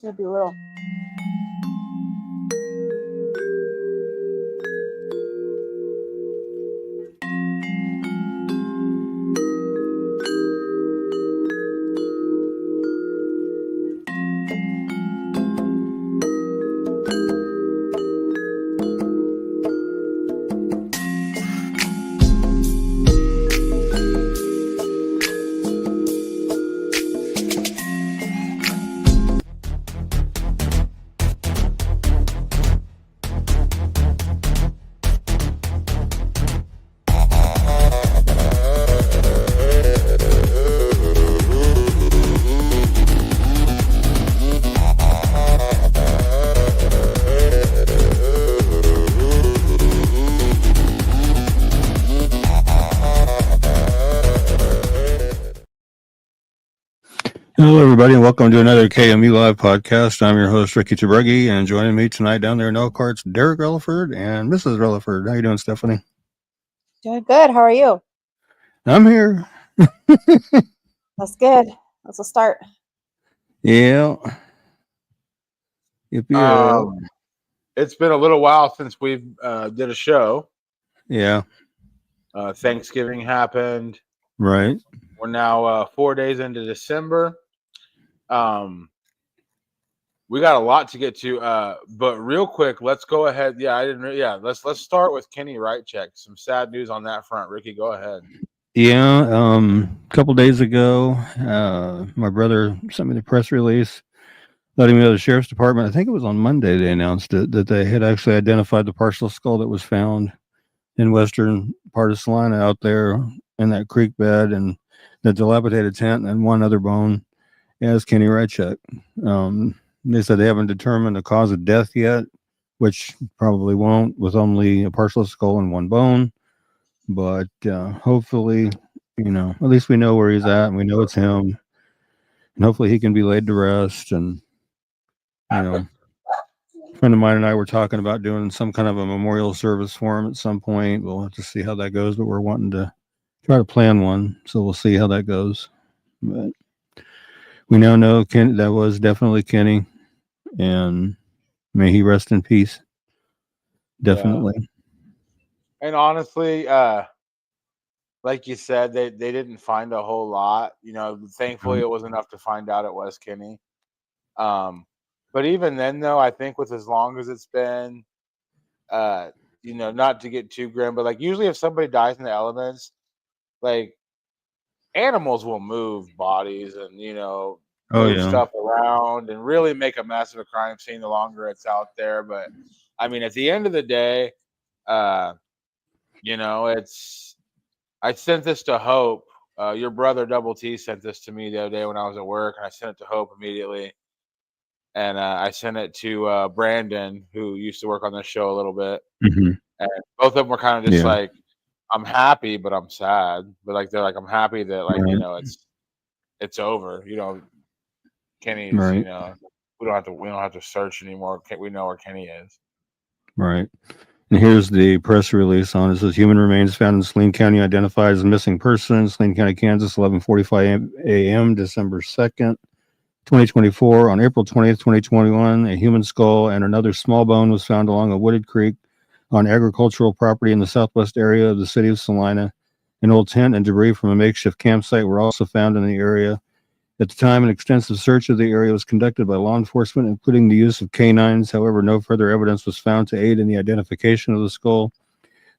It'll be little. Hello, everybody, and welcome to another Kmu Live Podcast. I'm your host, Ricky Tabruggi, and joining me tonight down there in Elkhart's Derek Relaford and Mrs. Relaford. How you doing, Stephanie? Doing good. How are you? I'm here. That's good. Let's start. Yeah. Yep. It's been a little while since we did a show. Yeah. Thanksgiving happened. Right. We're now 4 days into December. We got a lot to get to, but real quick, let's go ahead. Let's start with Kenny Wright-Check. Some sad news on that front. Ricky, go ahead. Yeah. A couple days ago, my brother sent me the press release letting me know the sheriff's department, I think it was on Monday, they announced it, that they had actually identified the partial skull that was found in western part of Salina out there in that creek bed, and the dilapidated tent, and one other bone as Kenny Wright-Check. They said they haven't determined the cause of death yet, which probably won't, with only a partial skull and one bone. But hopefully, at least we know where he's at, and we know it's him. And hopefully he can be laid to rest. And, a friend of mine and I were talking about doing some kind of a memorial service for him at some point. We'll have to see how that goes, but we're wanting to try to plan one. So we'll see how that goes. But we now know that was definitely Kenny, and may he rest in peace. Definitely. Yeah. And honestly, like you said, they didn't find a whole lot. Thankfully it was enough to find out it was Kenny. But even then, though, I think with as long as it's been, not to get too grim, but like usually if somebody dies in the elements, like animals will move bodies and move stuff around and really make a mess of a crime scene the longer it's out there. But I mean, at the end of the day, it's, I sent this to Hope. Your brother Double T sent this to me the other day when I was at work, and I sent it to Hope immediately. And I sent it to Brandon, who used to work on this show a little bit. Mm-hmm. And both of them were kind of just like, I'm happy, but I'm sad. But like, they're like, I'm happy that it's over. Kenny's, right. we don't have to search anymore. We know where Kenny is. Right. And here's the press release on it. It says human remains found in Saline County identified as a missing person, Saline County, Kansas, 11:45 a.m., December 2nd, 2024. On April 20th, 2021, a human skull and another small bone was found along a wooded creek on agricultural property in the southwest area of the city of Salina. An old tent and debris from a makeshift campsite were also found in the area. At the time, an extensive search of the area was conducted by law enforcement, including the use of canines. However, no further evidence was found to aid in the identification of the skull.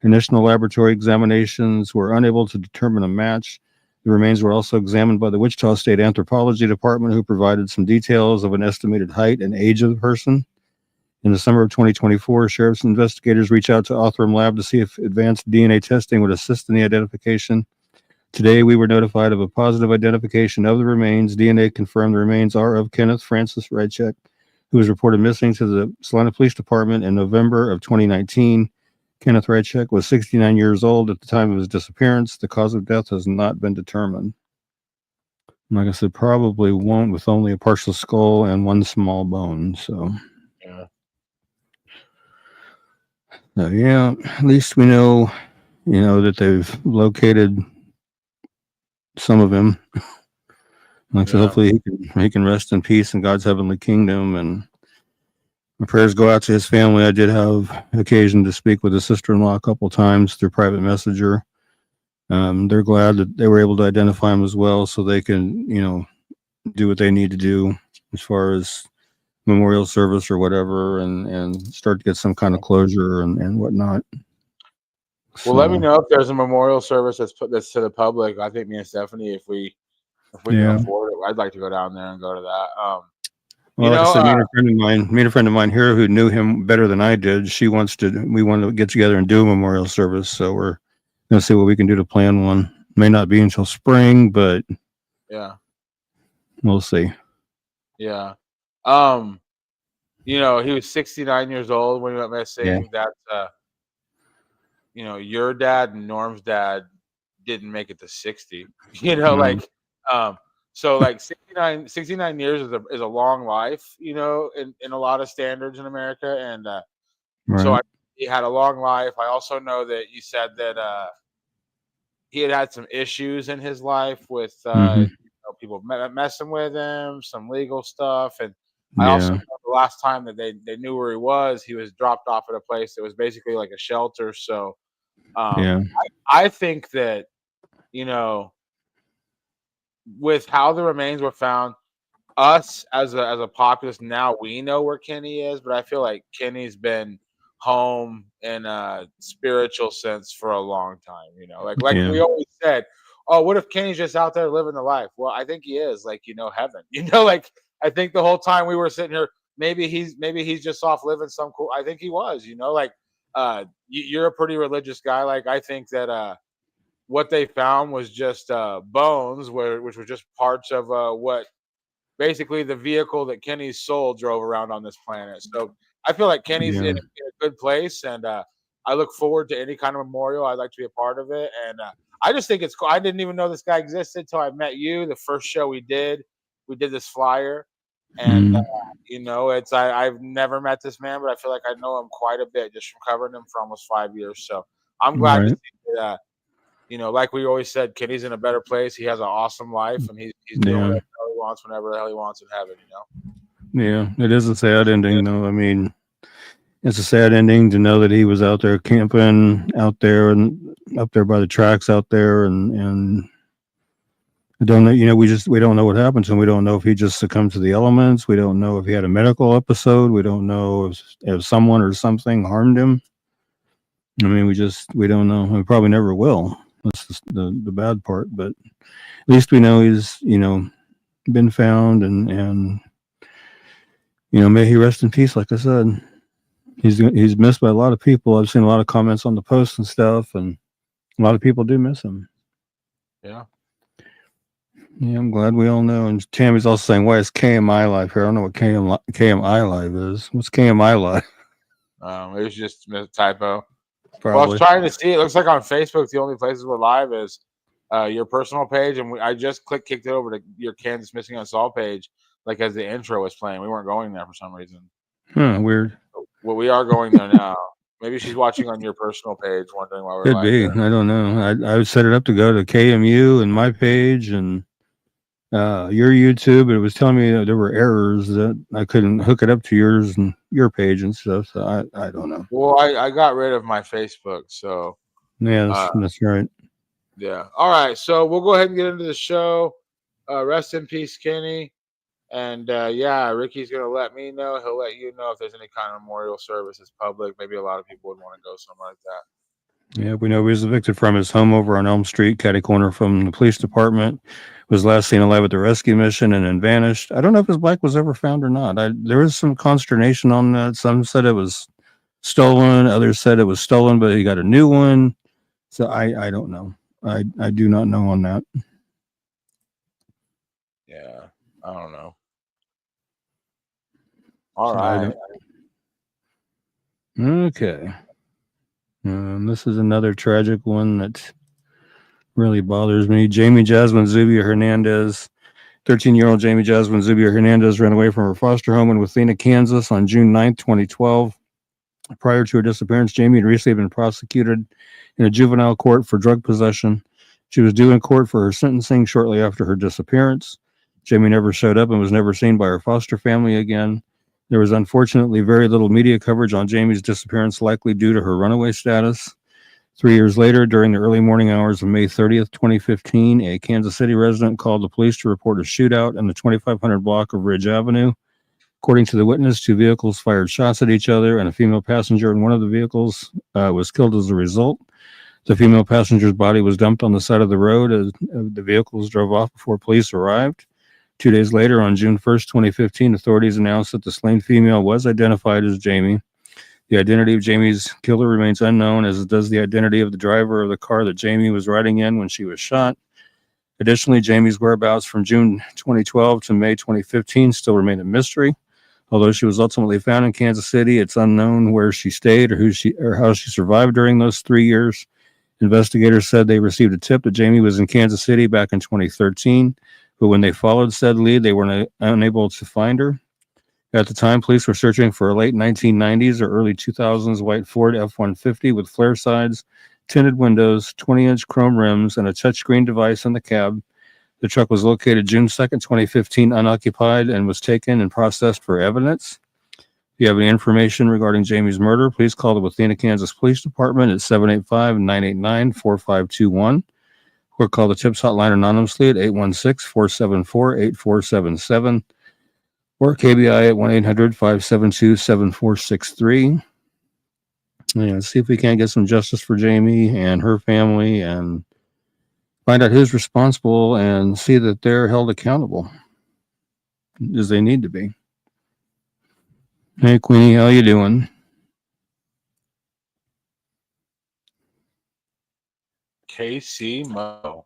Initial laboratory examinations were unable to determine a match. The remains were also examined by the Wichita State Anthropology Department, who provided some details of an estimated height and age of the person. In the summer of 2024, sheriff's investigators reached out to Othram Lab to see if advanced DNA testing would assist in the identification. Today, we were notified of a positive identification of the remains. DNA confirmed the remains are of Kenneth Francis Wright-Check, who was reported missing to the Salina Police Department in November of 2019. Kenneth Wright-Check was 69 years old at the time of his disappearance. The cause of death has not been determined. Like I said, probably won't, with only a partial skull and one small bone. So, at least we know, that they've located some of him. Like I said, hopefully he can rest in peace in God's heavenly kingdom. And my prayers go out to his family. I did have occasion to speak with his sister-in-law a couple of times through private messenger. They're glad that they were able to identify him as well, so they can, do what they need to do as far as memorial service or whatever, and start to get some kind of closure and whatnot. Well, let me know if there's a memorial service that's to the public. I think me and Stephanie, if we can afford it, I'd like to go down there and go to that. Well, like I said, me and a friend of mine here who knew him better than I did, we want to get together and do a memorial service. So we're going to see what we can do to plan one. May not be until spring, but yeah, we'll see. Yeah. He was 69 years old when he went missing. Yeah. That's your dad and Norm's dad didn't make it to 60. So like 69 years is a long life, in a lot of standards in America. And so he had a long life. I also know that you said that he had some issues in his life with people messing with him, some legal stuff. And I also know the last time that they knew where he was dropped off at a place that was basically like a shelter. So I think that, with how the remains were found, us as a populace now, we know where Kenny is, but I feel like Kenny's been home in a spiritual sense for a long time. We always said, oh, what if Kenny's just out there living the life? Well, I think he is, heaven. I think the whole time we were sitting here, maybe he's just off living some cool. I think he was. You're a pretty religious guy. I think that what they found was just bones, which were just parts of what basically the vehicle that Kenny's soul drove around on this planet. So I feel like Kenny's in a good place, and I look forward to any kind of memorial. I'd like to be a part of it, and I just think it's cool. I didn't even know this guy existed until I met you. The first show we did this flyer, and I've never met this man, but I feel like I know him quite a bit just from covering him for almost 5 years. So I'm glad to see that. Like we always said, Kenny's in a better place. He has an awesome life, and he's doing whatever he wants whenever the hell he wants in heaven. Yeah, it is a sad ending, though. I mean, it's a sad ending to know that he was out there camping out there and up there by the tracks out there, and I don't know. We don't know what happened to him. We don't know if he just succumbed to the elements. We don't know if he had a medical episode. We don't know if someone or something harmed him. I mean, we don't know. We probably never will. That's just the bad part. But at least we know he's, been found, and may he rest in peace. Like I said, he's missed by a lot of people. I've seen a lot of comments on the posts and stuff, and a lot of people do miss him. Yeah. Yeah, I'm glad we all know. And Tammy's also saying, why is KMI Live here? I don't know what KMI Live is. What's KMI Live? It was just a typo. Probably. Well, I was trying to see. It looks like on Facebook, the only places we're live is your personal page, and I just kicked it over to your Kansas Missing Unsolved page, as the intro was playing. We weren't going there for some reason. Weird. Well, we are going there now. Maybe she's watching on your personal page, wondering why we're Could be. There. I don't know. I would set it up to go to KMU and my page and your YouTube, but it was telling me that there were errors that I couldn't hook it up to yours and your page and stuff. So I don't know. Well, I got rid of my Facebook, so yeah, that's right. Yeah. All right. So we'll go ahead and get into the show. Rest in peace, Kenny. And Ricky's gonna let me know. He'll let you know if there's any kind of memorial service that's public. Maybe a lot of people would want to go somewhere like that. Yeah, we know he was evicted from his home over on Elm Street, catty corner from the police department. Was last seen alive at the rescue mission and then vanished. I don't know if his bike was ever found or not. There was some consternation on that. Some said it was stolen. Others said it was stolen, but he got a new one. So I don't know. I do not know on that. Yeah, I don't know. All right. Okay. This is another tragic one that really bothers me. Jamie Jasmine Zubia Hernandez, 13-year-old Jamie Jasmine Zubia Hernandez ran away from her foster home in Wathena, Kansas on June 9th, 2012. Prior to her disappearance, Jamie had recently been prosecuted in a juvenile court for drug possession. She was due in court for her sentencing shortly after her disappearance. Jamie never showed up and was never seen by her foster family again. There was unfortunately very little media coverage on Jamie's disappearance, likely due to her runaway status. 3 years later, during the early morning hours of May 30th, 2015, a Kansas City resident called the police to report a shootout in the 2500 block of Ridge Avenue. According to the witness, two vehicles fired shots at each other, and a female passenger in one of the vehicles was killed as a result. The female passenger's body was dumped on the side of the road as the vehicles drove off before police arrived. 2 days later, on June 1st, 2015, authorities announced that the slain female was identified as Jamie. The identity of Jamie's killer remains unknown, as does the identity of the driver of the car that Jamie was riding in when she was shot. Additionally, Jamie's whereabouts from June 2012 to May 2015 still remain a mystery. Although she was ultimately found in Kansas City, it's unknown where she stayed or how she survived during those 3 years. Investigators said they received a tip that Jamie was in Kansas City back in 2013, but when they followed said lead, they were unable to find her. At the time, police were searching for a late 1990s or early 2000s white Ford F-150 with flare sides, tinted windows, 20-inch chrome rims, and a touchscreen device in the cab. The truck was located June 2nd, 2015, unoccupied, and was taken and processed for evidence. If you have any information regarding Jamie's murder, please call the Athena, Kansas Police Department at 785-989-4521, or call the TIPS hotline anonymously at 816-474-8477, or KBI at 1-800-572-7463. And see if we can't get some justice for Jamie and her family and find out who's responsible and see that they're held accountable as they need to be. Hey, Queenie, how you doing? Kmu.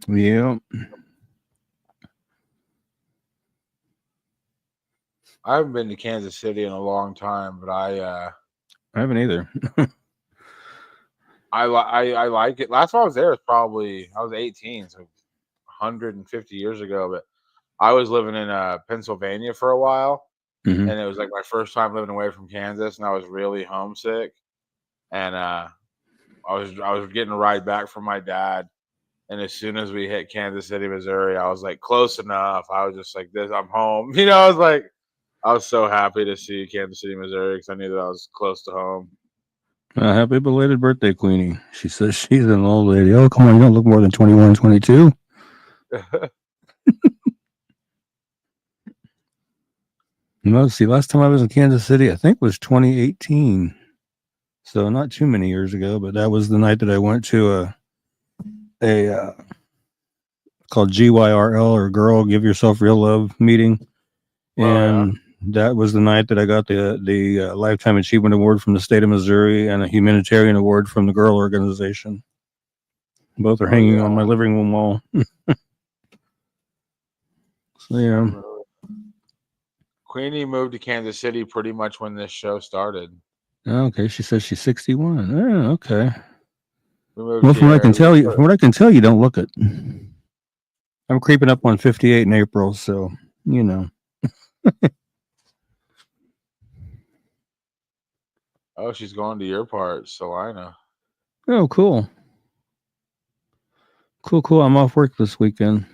Yeah. I haven't been to Kansas City in a long time, but I haven't either. I like it. Last time I was there was probably I was 18, so 150 years ago. But I was living in Pennsylvania for a while, and it was like my first time living away from Kansas, and I was really homesick. And I was getting a ride back from my dad, and as soon as we hit Kansas City, Missouri, I was like, close enough. I was just like, this, I'm home. You know, I was so happy to see Kansas City, Missouri, because I knew that I was close to home. Happy belated birthday, Queenie. She says she's an old lady. Oh, come on, you don't look more than 21, 22. No, see, last time I was in Kansas City, I think was 2018. So not too many years ago, but that was the night that I went to a called GYRL, or Girl Give Yourself Real Love meeting. And that was the night that I got the Lifetime Achievement Award from the state of Missouri and a humanitarian award from the Girl Organization. Both are hanging on my living room wall. So, yeah. Queenie moved to Kansas City pretty much when this show started. Okay, she says she's 61. Oh, okay. Well, from what I can tell you don't look it. I'm creeping up on 58 in April, so you know. Oh, she's going to your part, Salina. Oh, cool. Cool. I'm off work this weekend.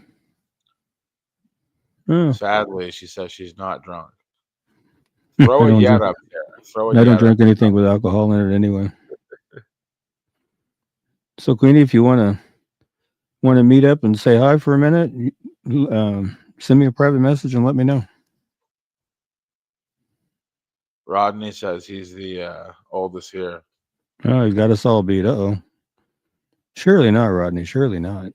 Oh. Sadly, she says she's not drunk. Throw a yet up there. I don't drink anything with alcohol in it anyway. So, Queenie, if you want to meet up and say hi for a minute, send me a private message and let me know. Rodney says he's the oldest here. Oh, he's got us all beat. Uh-oh. Surely not, Rodney. Surely not.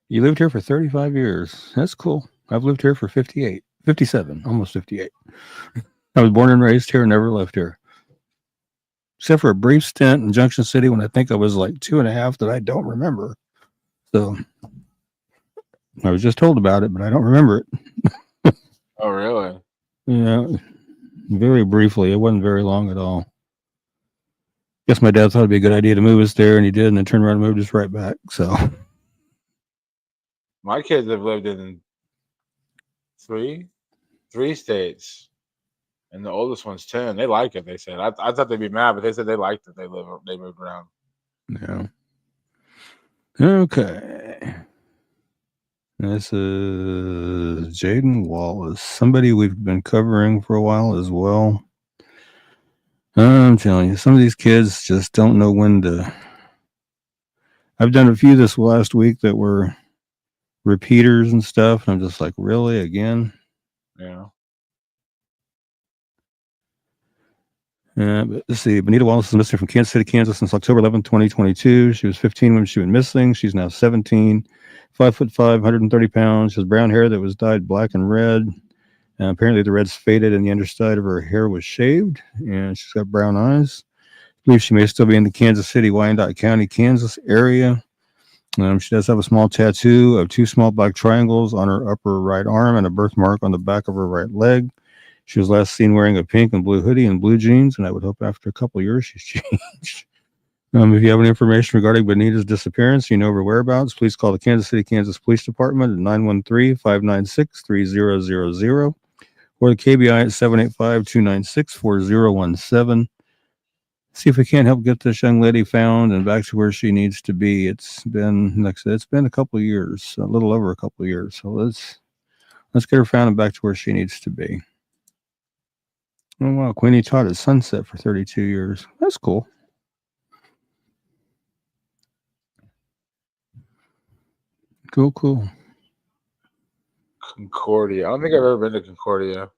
You lived here for 35 years. That's cool. I've lived here for 57, almost 58. I was born and raised here, never left here. Except for a brief stint in Junction City when I think I was like 2.5 that I don't remember. So I was just told about it, but I don't remember it. Oh, really? Yeah, very briefly. It wasn't very long at all. Guess my dad thought it'd be a good idea to move us there, and he did, and then turned around and moved us right back. So my kids have lived in three states, and the oldest one's 10. They like it. They said I thought they'd be mad, but they said they liked it. They moved around. Yeah. Okay. This is Jaden Wallace, somebody we've been covering for a while as well. I'm telling you, some of these kids just don't know when to. I've done a few this last week that were repeaters and stuff, and I'm just like, really, again? Yeah. But let's see. Bonita Wallace is missing from Kansas City, Kansas since October 11, 2022. She was 15 when she went missing. She's now 17, 5'5", 130 pounds. She has brown hair that was dyed black and red. Apparently the red's faded and the underside of her hair was shaved, and she's got brown eyes. I believe she may still be in the Kansas City, Wyandotte County, Kansas area. She does have a small tattoo of 2 small black triangles on her upper right arm and a birthmark on the back of her right leg. She was last seen wearing a pink and blue hoodie and blue jeans, and I would hope after a couple of years she's changed. If you have any information regarding Bonita's disappearance, you know her whereabouts, please call the Kansas City, Kansas Police Department at 913-596-3000 or the KBI at 785-296-4017. See if we can't help get this young lady found and back to where she needs to be. It's been, like I said, it's been a couple of years, a little over a couple of years. So let's get her found and back to where she needs to be. Oh, wow. Queenie taught at Sunset for 32 years. That's cool. Cool. Concordia. I don't think I've ever been to Concordia.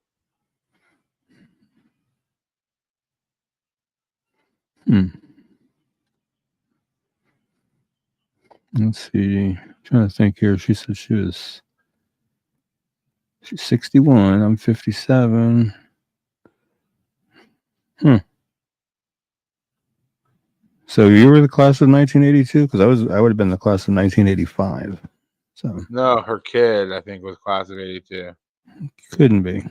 Let's see. I'm trying to think here. She said she's 61. I'm 57. So you were the class of 1982? Because I would have been the class of 1985. So no, her kid I think was class of 82. Couldn't be.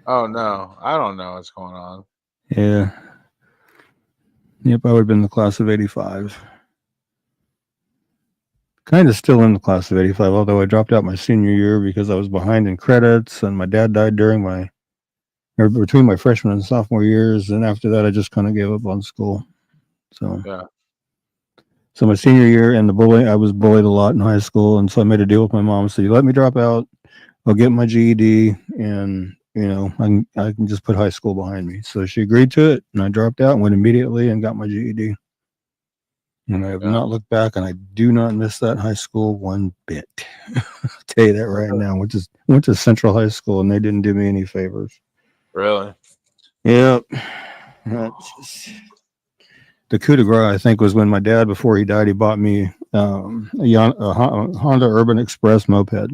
Oh no, I don't know what's going on. Yeah. Yep, I would have been the class of 85. Kind of still in the class of 85, although I dropped out my senior year because I was behind in credits, and my dad died between my freshman and sophomore years, and after that I just kind of gave up on school. So yeah. So my senior year and I was bullied a lot in high school, and so I made a deal with my mom. So you let me drop out, I'll get my GED, and I can just put high school behind me. So she agreed to it, and I dropped out and went immediately and got my GED. And I have not looked back, and I do not miss that high school one bit. I'll tell you that right now. Went to Central High School, and they didn't do me any favors. Really? Yep. The coup de grace, I think, was when my dad, before he died, he bought me a Honda Urban Express moped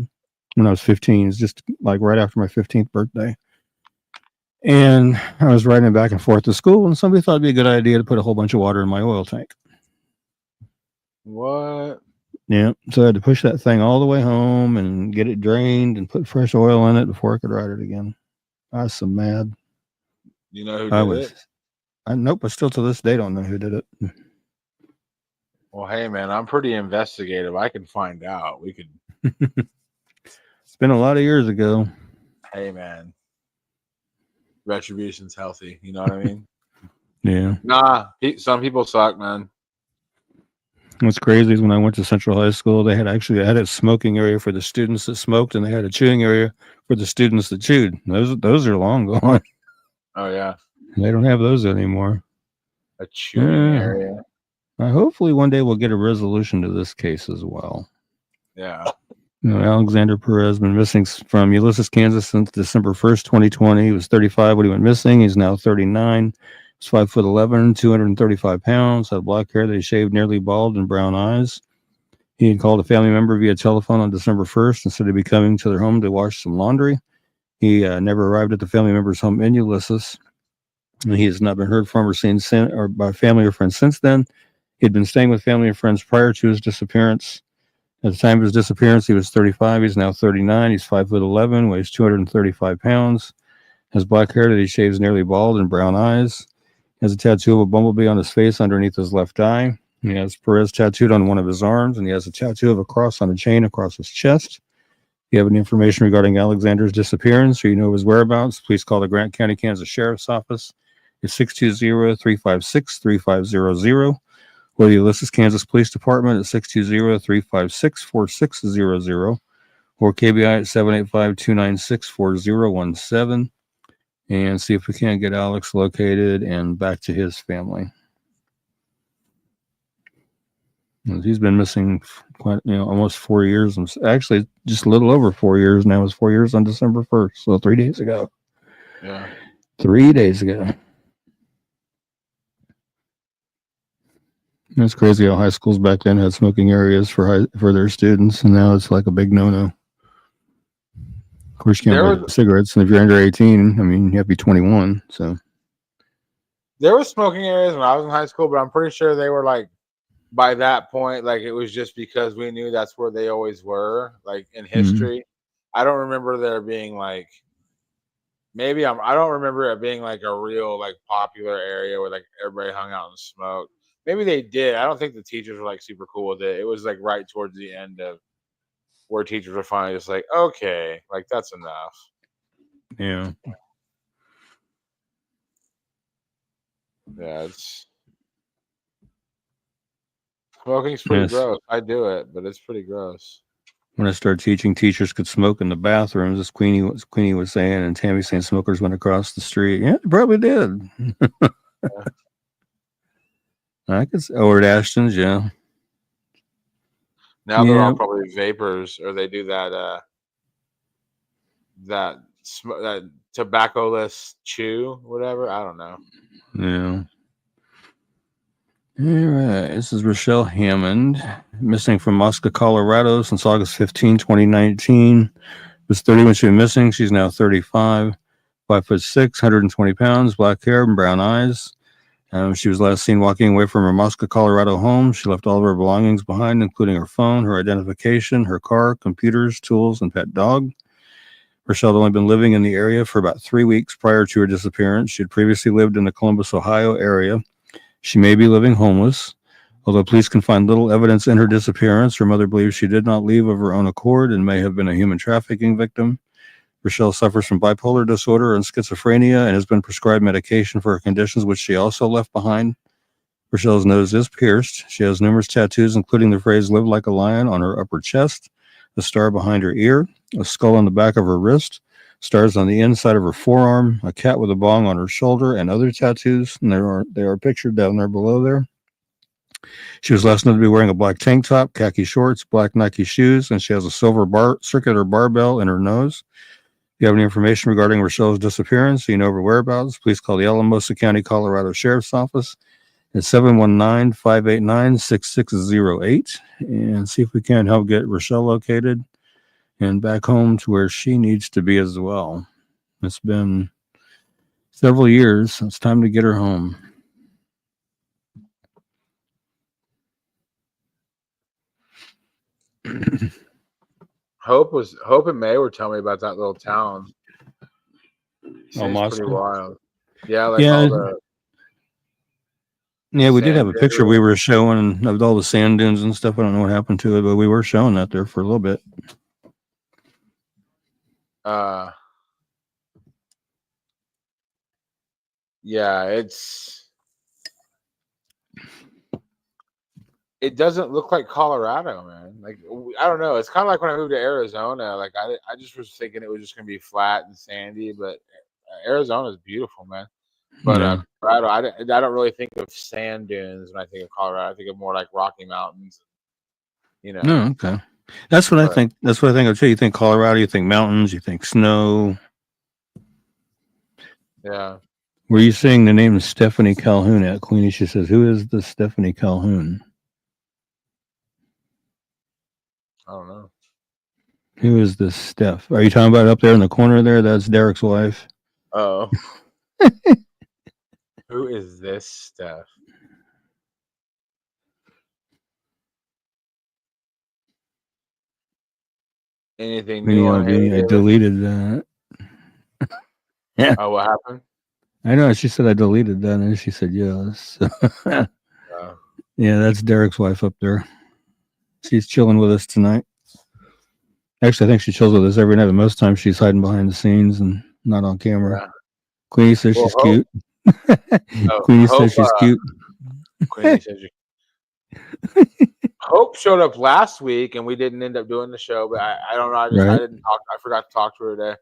when I was 15. It's just like right after my 15th birthday. And I was riding back and forth to school, and somebody thought it'd be a good idea to put a whole bunch of water in my oil tank. What? Yeah. So I had to push that thing all the way home and get it drained and put fresh oil in it before I could ride it again. I was so mad. You know who did it? Nope, but still to this day don't know who did it. Well, hey man, I'm pretty investigative. I can find out. We could. It's been a lot of years ago. Hey man, retribution's healthy. You know what I mean? Yeah. Nah, some people suck, man. What's crazy is when I went to Central High School, they had a smoking area for the students that smoked, and they had a chewing area for the students that chewed. Those are long gone. Oh yeah. They don't have those anymore. A chewing area. Hopefully one day we'll get a resolution to this case as well. Yeah. Alexander Perez been missing from Ulysses, Kansas since December 1st, 2020. He was 35 when he went missing. He's now 39. He's 5'11", 235 pounds, had black hair that he shaved nearly bald and brown eyes. He had called a family member via telephone on December 1st and said he'd be coming to their home to wash some laundry. He never arrived at the family member's home in Ulysses. He has not been heard from or seen by family or friends since then. He had been staying with family and friends prior to his disappearance. At the time of his disappearance, he was 35. He's now 39. He's 5'11", weighs 235 pounds, has black hair that he shaves nearly bald and brown eyes. He has a tattoo of a bumblebee on his face underneath his left eye. He has Perez tattooed on one of his arms, and he has a tattoo of a cross on a chain across his chest. If you have any information regarding Alexander's disappearance or you know his whereabouts, please call the Grant County, Kansas Sheriff's Office is 620-356-3500. Or the Ulysses, Kansas Police Department at 620-356-4600. Or KBI at 785-296-4017. And see if we can't get Alex located and back to his family. He's been missing quite, almost 4 years. Actually, just a little over 4 years now. It was 4 years on December 1st. So 3 days ago. Yeah. 3 days ago. It's crazy how high schools back then had smoking areas for their students, and now it's like a big no-no. Of course, you can't buy cigarettes, and if you're under 18, I mean, you have to be 21. So there were smoking areas when I was in high school, but I'm pretty sure they were like, by that point, like it was just because we knew that's where they always were, like in history. I don't remember there being like, I don't remember it being like a real like popular area where like everybody hung out and smoked. Maybe they did. I don't think the teachers were like super cool with it. It was like right towards the end of where teachers were finally just like, okay, like that's enough. Yeah. Yeah, smoking's pretty gross. I do it, but it's pretty gross. When I started teaching, teachers could smoke in the bathrooms, as Queenie was saying, and Tammy saying smokers went across the street. Yeah, they probably did. I could say, or at Ashton's, yeah. Now they're all probably vapors, or they do that that tobacco-less chew, whatever. I don't know. Yeah. All right. This is Rochelle Hammond, missing from Moscow, Colorado since August 15, 2019. Was 30 when she was missing. She's now 35, 5'6", 120 pounds, black hair and brown eyes. She was last seen walking away from her Moscow, Colorado home. She left all of her belongings behind, including her phone, her identification, her car, computers, tools, and pet dog. Rochelle had only been living in the area for about 3 weeks prior to her disappearance. She had previously lived in the Columbus, Ohio area. She may be living homeless. Although police can find little evidence in her disappearance, her mother believes she did not leave of her own accord and may have been a human trafficking victim. Rochelle suffers from bipolar disorder and schizophrenia and has been prescribed medication for her conditions, which she also left behind. Rochelle's nose is pierced. She has numerous tattoos, including the phrase "live like a lion" on her upper chest, a star behind her ear, a skull on the back of her wrist, stars on the inside of her forearm, a cat with a bong on her shoulder, and other tattoos. And they are pictured down there below there. She was last known to be wearing a black tank top, khaki shorts, black Nike shoes, and she has a silver circular barbell in her nose. If you have any information regarding Rochelle's disappearance, you know her whereabouts, please call the Alamosa County, Colorado Sheriff's Office at 719-589-6608 and see if we can help get Rochelle located and back home to where she needs to be as well. It's been several years. So it's time to get her home. Hope and May were telling me about that little town. Seems pretty wild. Yeah, like all the. Yeah, we did have a picture we were showing of all the sand dunes and stuff. I don't know what happened to it, but we were showing that there for a little bit. Yeah, it doesn't look like Colorado, man. Like, I don't know. It's kind of like when I moved to Arizona. Like, I just was thinking it was just going to be flat and sandy, but Arizona is beautiful, man. But Colorado, I don't really think of sand dunes when I think of Colorado. I think of more like Rocky Mountains. You know. Oh, okay. That's what I think. That's what I think of too. You think Colorado, you think mountains, you think snow. Yeah. Were you saying the name of Stephanie Calhoun at Queenie? She says, "Who is the Stephanie Calhoun?" I don't know. Who is this Steph? Are you talking about up there in the corner there? That's Derek's wife. Oh. Who is this Steph? Anything new on I deleted that. Yeah. Oh, what happened? I know. She said I deleted that, and she said yes. Yeah, that's Derek's wife up there. She's chilling with us tonight. Actually, I think she chills with us every night, but most times she's hiding behind the scenes and not on camera. Yeah. Queenie says she's cute. Queenie says she's cute. Queenie says Hope showed up last week, and we didn't end up doing the show. But I don't know. I didn't talk. I forgot to talk to her today.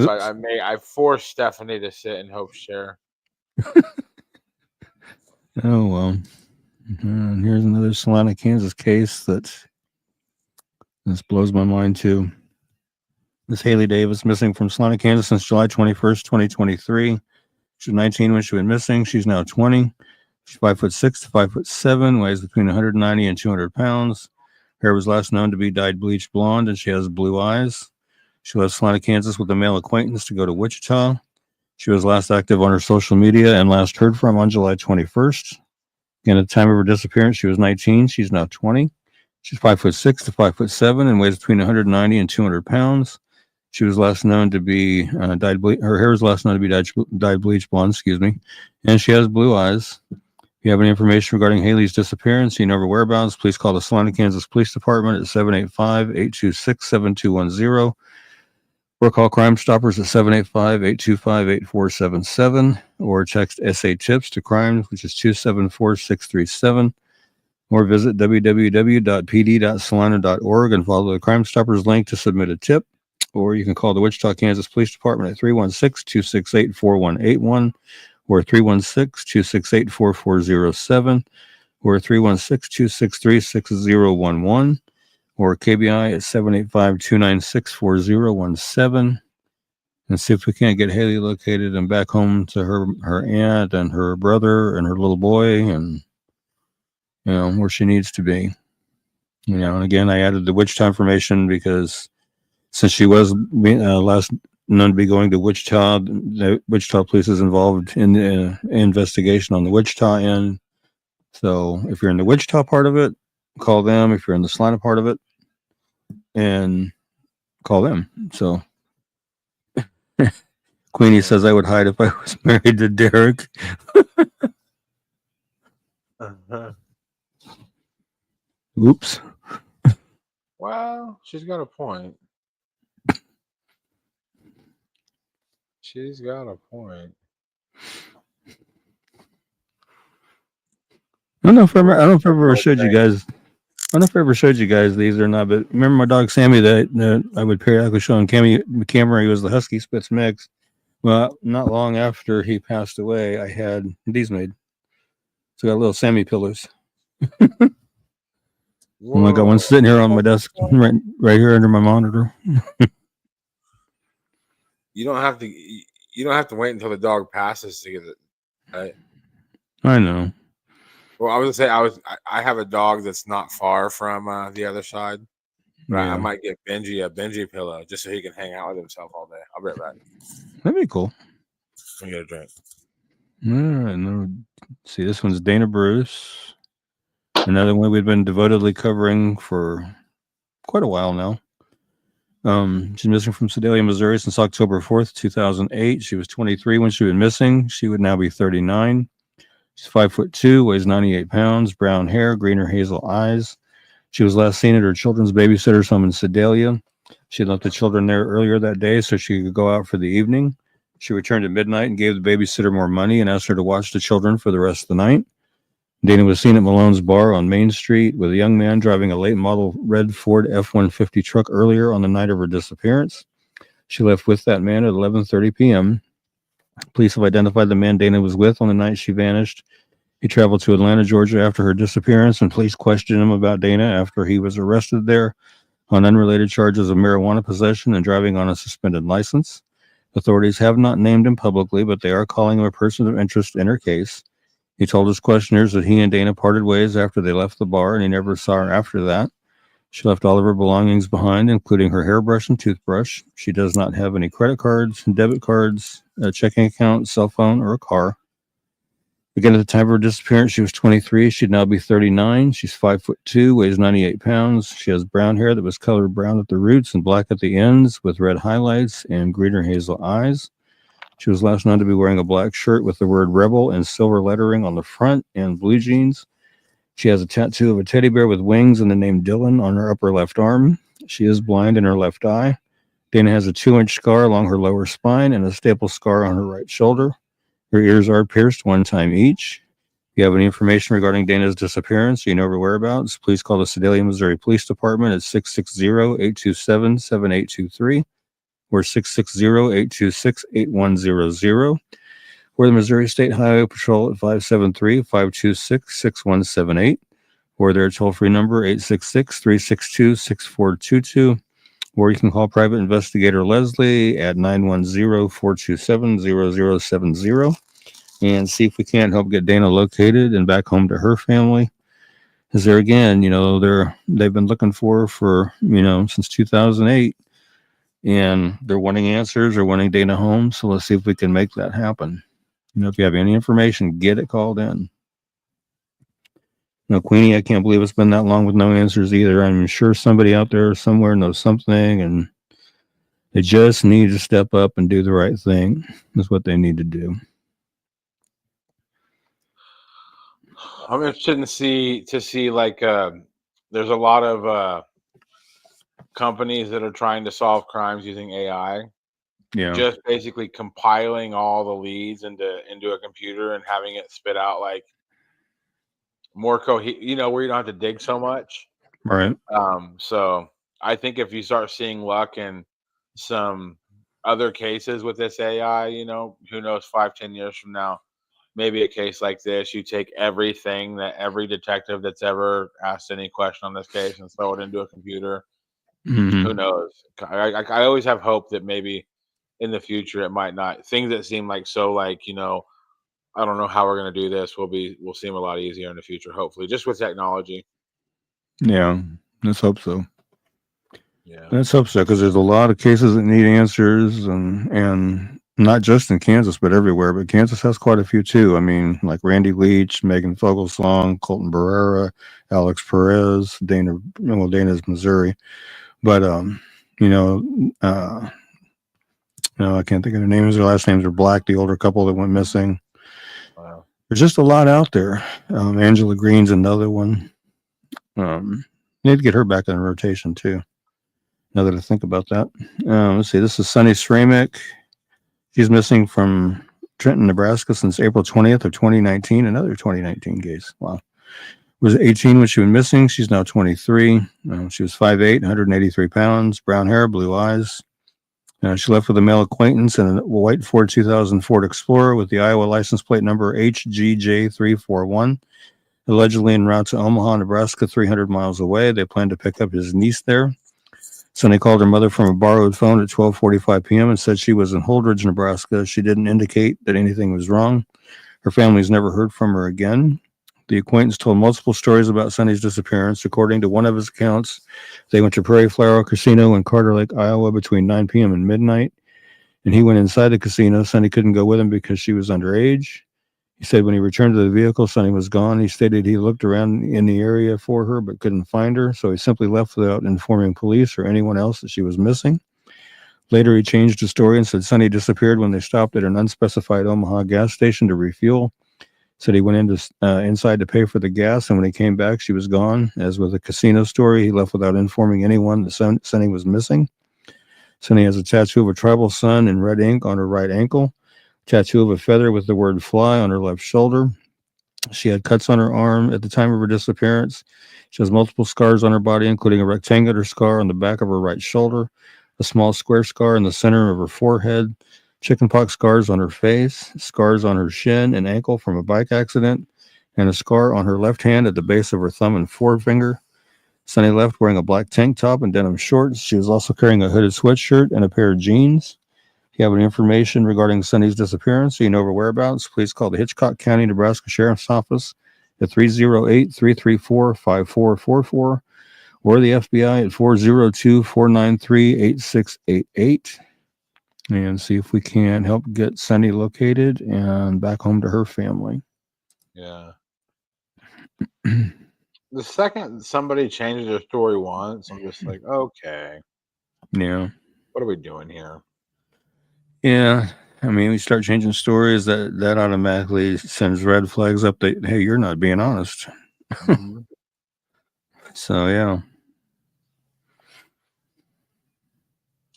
So I forced Stephanie to sit in Hope's chair. Oh well. And here's another Salina, Kansas case that this blows my mind too. Miss Haley Davis missing from Salina, Kansas since July 21st, 2023. She was 19 when she went missing. She's now 20. She's 5'6" to 5'7", weighs between 190 and 200 pounds. Hair was last known to be dyed bleach blonde, and she has blue eyes. She left Salina, Kansas with a male acquaintance to go to Wichita. She was last active on her social media and last heard from on July 21st. Again, at the time of her disappearance, she was 19. She's now 20. She's 5'6" to 5'7", and weighs between 190 and 200 pounds. She was last known to be dyed bleach. Her hair was last known to be dyed bleach blonde, and she has blue eyes. If you have any information regarding Haley's disappearance, you know her whereabouts, please call the Salina, Kansas Police Department at 785-826-7210, or call Crime Stoppers at 785-825-8477, or text SA Tips to Crimes, which is 274-637, or visit www.pd.salina.org and follow the Crime Stoppers link to submit a tip, or you can call the Wichita, Kansas Police Department at 316-268-4181, or 316-268-4407, or 316-263-6011, or KBI at 785-296-4017, and see if we can't get Haley located and back home to her aunt and her brother and her little boy, and where she needs to be. And again, I added the Wichita information because since she was last known to be going to Wichita, the Wichita police is involved in the investigation on the Wichita end. So if you're in the Wichita part of it, call them. If you're in the Salina part of it, and call them. So Queenie says I would hide if I was married to Derek. Oops. Well, she's got a point. She's got a point. I don't know if I ever showed you guys. I don't know if I ever showed you guys these or not, but remember my dog Sammy that I would periodically show on camera. He was the Husky Spitz mix. Well, not long after he passed away, I had these made. So I got little Sammy pillows. And I got one sitting here on my desk, right here under my monitor. You don't have to wait until the dog passes to get it. Right? I know. Well, I was gonna say I have a dog that's not far from the other side. But I might get Benji a Benji pillow just so he can hang out with himself all day. I'll be right back. That'd be cool. Let me get a drink. All right, no. See, this one's Dana Bruce. Another one we've been devotedly covering for quite a while now. She's missing from Sedalia, Missouri since October 4th, 2008. She was 23 when she went missing. She would now be 39. She's 5'2", weighs 98 pounds, brown hair, green or hazel eyes. She was last seen at her children's babysitter's home in Sedalia. She left the children there earlier that day so she could go out for the evening. She returned at midnight and gave the babysitter more money and asked her to watch the children for the rest of the night. Dana was seen at Malone's Bar on Main Street with a young man driving a late model red Ford F-150 truck earlier on the night of her disappearance. She left with that man at 11:30 p.m. Police have identified the man Dana was with on the night she vanished. He traveled to Atlanta, Georgia after her disappearance, and police questioned him about Dana after he was arrested there on unrelated charges of marijuana possession and driving on a suspended license. Authorities have not named him publicly, but they are calling him a person of interest in her case. He told his questioners that he and Dana parted ways after they left the bar, and he never saw her after that. She left all of her belongings behind, including her hairbrush and toothbrush. She does not have any credit cards, debit cards, a checking account, cell phone, or a car. Again, at the time of her disappearance, she was 23. She'd now be 39. She's 5'2", weighs 98 pounds. She has brown hair that was colored brown at the roots and black at the ends with red highlights and green or hazel eyes. She was last known to be wearing a black shirt with the word Rebel and silver lettering on the front and blue jeans. She has a tattoo of a teddy bear with wings and the name Dylan on her upper left arm. She is blind in her left eye. Dana has a 2-inch scar along her lower spine and a staple scar on her right shoulder. Her ears are pierced one time each. If you have any information regarding Dana's disappearance or you know her whereabouts, please call the Sedalia, Missouri Police Department at 660-827-7823 or 660-826-8100 or the Missouri State Highway Patrol at 573-526-6178 or their toll-free number 866-362-6422, or you can call Private Investigator Leslie at 910-427-0070 and see if we can't help get Dana located and back home to her family. Because there again, they've been looking for since 2008, and they're wanting answers or wanting Dana home. So let's see if we can make that happen. If you have any information, get it called in. Queenie, I can't believe it's been that long with no answers either. I'm sure somebody out there somewhere knows something, and they just need to step up and do the right thing. That's what they need to do. I'm interested to see like there's a lot of companies that are trying to solve crimes using AI. Yeah. Just basically compiling all the leads into a computer and having it spit out like more where you don't have to dig so much. Right. So I think if you start seeing luck in some other cases with this AI, who knows, 5-10 years from now, maybe a case like this, you take everything that every detective that's ever asked any question on this case and throw it into a computer. Mm-hmm. Who knows? I always have hope that maybe in the future it might not. Things that seem like so I don't know how we're going to do this will seem a lot easier in the future, hopefully, just with technology. Yeah, let's hope so. Yeah, let's hope so, because there's a lot of cases that need answers, and not just in Kansas, but everywhere. But Kansas has quite a few too. I mean, like Randy Leach, Megan Fogelsong, Colton Barrera, Alex Perez, Dana's Missouri. But no, I can't think of their names. Their last names are Black, the older couple that went missing. wow. There's just a lot out there. Angela Green's another one. Need to get her back in rotation too. Now that I think about that. Let's see. This is Sunny Sramick. She's missing from Trenton, Nebraska since April 20th of 2019. Another 2019 case. Wow. Was 18 when she went missing. She's now 23. She was 5'8", 183 pounds, brown hair, blue eyes. She left with a male acquaintance in a white Ford 2000 Ford Explorer with the Iowa license plate number HGJ341, allegedly en route to Omaha, Nebraska, 300 miles away. They planned to pick up his niece there. Sonny called her mother from a borrowed phone at 12:45 p.m. and said she was in Holdridge, Nebraska. She didn't indicate that anything was wrong. Her family's never heard from her again. The acquaintance told multiple stories about Sonny's disappearance. According to one of his accounts, they went to Prairie Flower Casino in Carter Lake, Iowa between 9 p.m. and midnight, and he went inside the casino. Sonny couldn't go with him because she was underage. He said when he returned to the vehicle, Sonny was gone. He stated he looked around in the area for her but couldn't find her, so he simply left without informing police or anyone else that she was missing. Later, he changed his story and said Sonny disappeared when they stopped at an unspecified Omaha gas station to refuel. Said he went inside to pay for the gas, and when he came back, she was gone. As with the casino story, he left without informing anyone that Sonny was missing. Sonny has a tattoo of a tribal sun in red ink on her right ankle, tattoo of a feather with the word fly on her left shoulder. She had cuts on her arm at the time of her disappearance. She has multiple scars on her body, including a rectangular scar on the back of her right shoulder, a small square scar in the center of her forehead, chickenpox scars on her face, scars on her shin and ankle from a bike accident, and a scar on her left hand at the base of her thumb and forefinger. Sonny left wearing a black tank top and denim shorts. She was also carrying a hooded sweatshirt and a pair of jeans. If you have any information regarding Sonny's disappearance or you know her whereabouts, please call the Hitchcock County, Nebraska Sheriff's Office at 308-334-5444 or the FBI at 402-493-8688. And see if we can help get Sonny located and back home to her family. Yeah. The second somebody changes their story once, I'm just like, okay. Yeah. What are we doing here? Yeah. I mean, we start changing stories, that automatically sends red flags up that, hey, you're not being honest. Mm-hmm. So, yeah.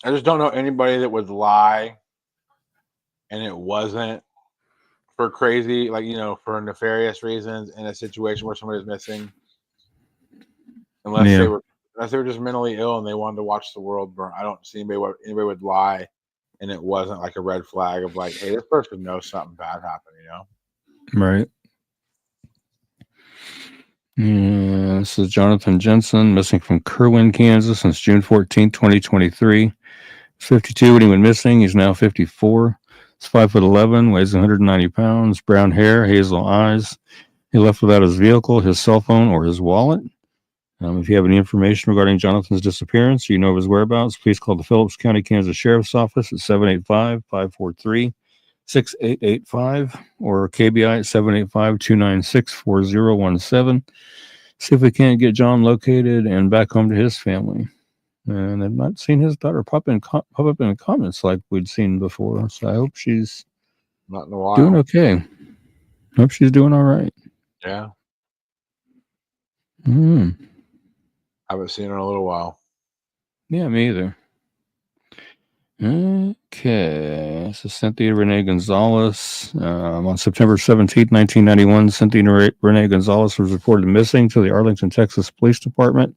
I just don't know anybody that would lie and it wasn't for crazy, like, for nefarious reasons in a situation where somebody's missing. Unless they were just mentally ill and they wanted to watch the world burn. I don't see anybody would lie and it wasn't like a red flag of like, hey, this person knows something bad happened, Right. Yeah, this is Jonathan Jensen, missing from Kerwin, Kansas since June 14, 2023. 52 when he went missing. He's now 54. He's 5'11", weighs 190 pounds, brown hair, hazel eyes. He left without his vehicle, his cell phone, or his wallet. If you have any information regarding Jonathan's disappearance or you know of his whereabouts, please call the Phillips County, Kansas Sheriff's Office at 785-543-6885 or KBI at 785-296-4017. See if we can't get John located and back home to his family. And I've not seen his daughter pop up in the comments like we'd seen before. So I hope she's not in a while. Doing okay. Hope she's doing all right. Yeah. Mm. Haven't seen her in a little while. Yeah, me either. Okay. This is Cynthia Renee Gonzalez. On September 17th, 1991, Cynthia Renee Gonzalez was reported missing to the Arlington, Texas Police Department.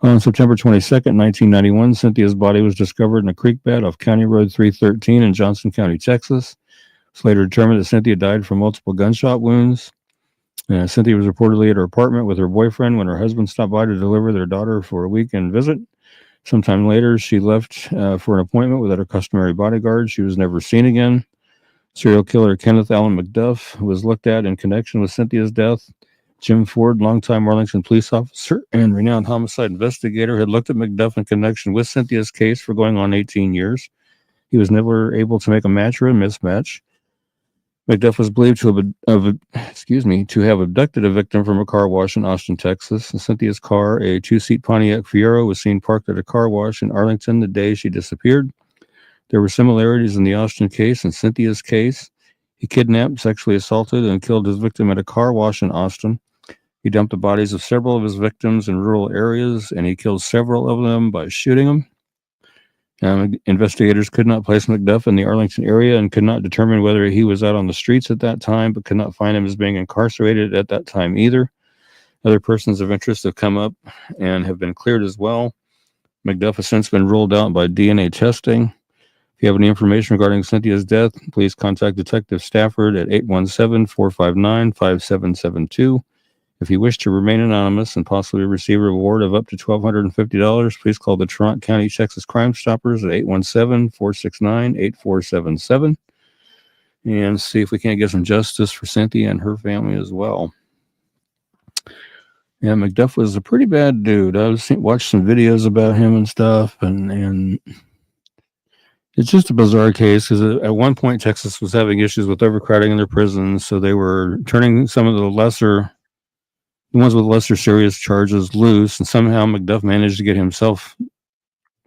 On September 22nd, 1991, Cynthia's body was discovered in a creek bed off County Road 313 in Johnson County, Texas. It's later determined that Cynthia died from multiple gunshot wounds. Cynthia was reportedly at her apartment with her boyfriend when her husband stopped by to deliver their daughter for a weekend visit. Sometime later, she left for an appointment without her customary bodyguard. She was never seen again. Serial killer Kenneth Allen McDuff was looked at in connection with Cynthia's death. Jim Ford, longtime Arlington police officer and renowned homicide investigator, had looked at McDuff in connection with Cynthia's case for going on 18 years. He was never able to make a match or a mismatch. McDuff was believed to have abducted a victim from a car wash in Austin, Texas. Cynthia's car, a two-seat Pontiac Fiero, was seen parked at a car wash in Arlington the day she disappeared. There were similarities in the Austin case and Cynthia's case. He kidnapped, sexually assaulted, and killed his victim at a car wash in Austin. He dumped the bodies of several of his victims in rural areas, and he killed several of them by shooting them. Investigators could not place McDuff in the Arlington area and could not determine whether he was out on the streets at that time, but could not find him as being incarcerated at that time either. Other persons of interest have come up and have been cleared as well. McDuff has since been ruled out by DNA testing. If you have any information regarding Cynthia's death, please contact Detective Stafford at 817-459-5772. If you wish to remain anonymous and possibly receive a reward of up to $1,250, please call the Toronto County, Texas Crime Stoppers at 817-469-8477 and see if we can't get some justice for Cynthia and her family as well. Yeah, McDuff was a pretty bad dude. I watched some videos about him and stuff, and it's just a bizarre case because at one point Texas was having issues with overcrowding in their prisons, so they were turning some of the ones with lesser serious charges loose, and somehow McDuff managed to get himself